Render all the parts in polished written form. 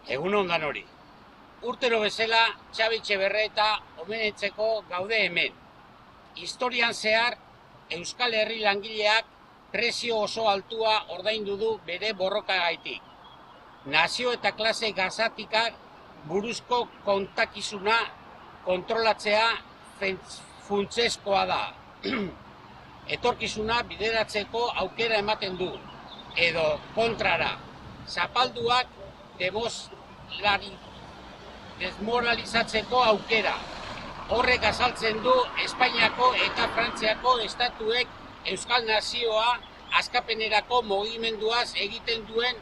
Egun ondan hori. Urtero bezala, Txabi Etxeberreta omenetzeko gaude hemen. Historian zehar, Euskal Herri langileak prezio oso altua ordaindu du bere borrokagaitik. Nazio eta klase gazatikak buruzko kontakizuna kontrolatzea funtsezkoa da. Etorkizuna bideratzeko aukera ematen du, edo kontrara. Zapalduak desmoralizatzeko aukera. Horrek azaltzen du Espainiako eta Frantziako estatuek Euskal Nazioa askapenerako mugimenduaz egiten duen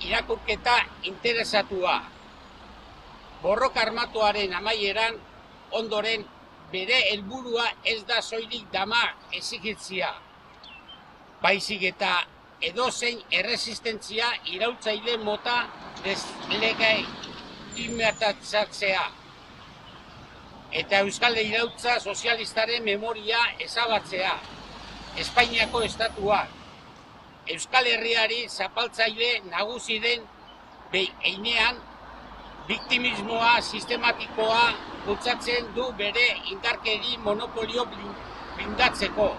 irakurketa interesatua. Borroka armatuaren amaieran ondoren bere helburua ez da soilik dama exigitzia, baizik eta edozein erresistentzia iraultzaile mota deslegitimatatzea eta Euskal iraultza sozialistaren memoria ezabatzea. Espainiako estatuak Euskal Herriari zapaltzaile nagusi den heinean biktimismoa sistematikoa bultzatzen du bere indarkeri monopolio blindatzeko.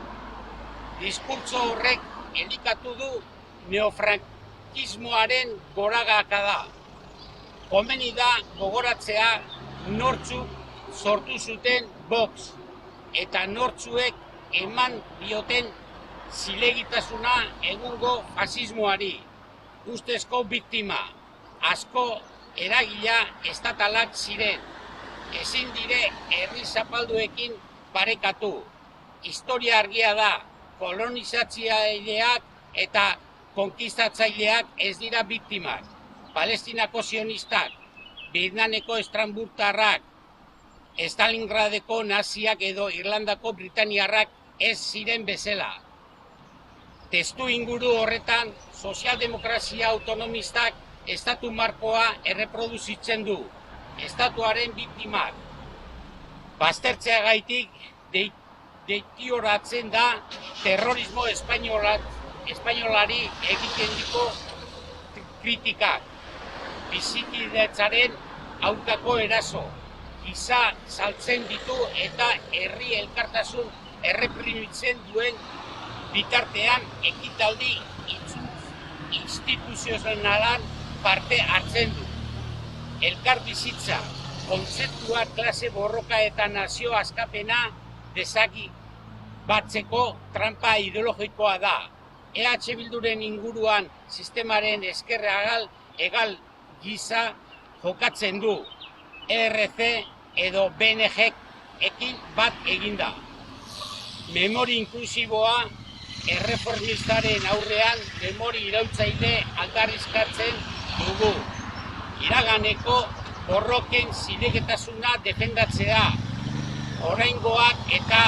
Diskurtso horrek elikatu du neofrankismoaren goragakada. Komeni da gogoratzea nortzuk sortu zuten Vox eta nortzuek eman dioten zilegitasuna egungo fasismoari. Ustezko biktima, asko eragila estatalak ziren. Ezin dire herri zapalduekin parekatu. Historia argia da, kolonizatzaileak eta konkistatzaileak ez dira biktimak. Palestinako sionistak, Vietnameko estranburtarrak, Stalingradeko naziak edo Irlandako britaniarrak ez ziren bezala. Testu inguru horretan, sozialdemokrazia autonomistak estatu markoa erreproduzitzen du, estatuaren biktimak. Baztertzeagaitik deitioratzen da terrorismo espainolari egiten diko kritikak, bizikidetzaren aurkako eraso, giza saltzen ditu eta herri elkartasun erreprimitzen duen bitartean ekitaldi instituzionalan parte hartzen du. Elkar bizitza, kontzeptua klase borroka eta nazio askapena dezaki batzeko trampa ideologikoa da. EH Bilduren inguruan sistemaren ezkerra egal giza jokatzen du. ERC edo BNG ekin bat eginda. Memori inklusiboa erreformistaren aurrean memori iraultzaile aldarrizkatzen dugu. Iraganeko borroken zilegitasuna defendatzea, oraingoak eta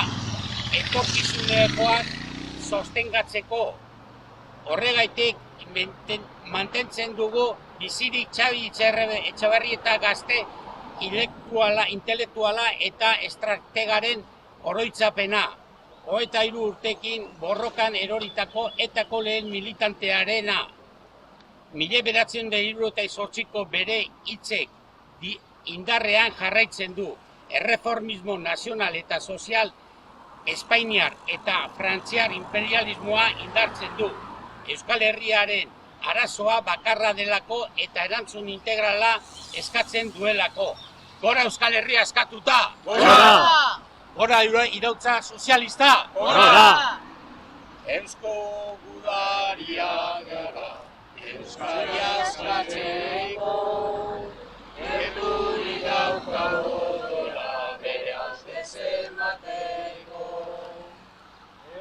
etorkizunekoak sostengatzeko. Horregaitik mantentzen dugu bizirik Txabi Etxeberreta gazte intelektuala eta estrategaren oroitzapena. 23 urtekin borrokan eroritako etako lehen militantearena. 1978ko bere hitzek indarrean jarraitzen du. Erreformismo nazional eta sozial espainiar eta frantziar imperialismoa indartzen du. Euskal Herriaren arazoa bakarra delako eta erantzun integrala eskatzen duelako. Gora Euskal Herria eskatuta! Gora! Gora iraultza sozialista! Gora! Eusko gudaria gara, Euskaria eskatzeko, Erdurik daukago dola bere aste zenbateko.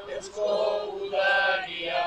Eusko gudaria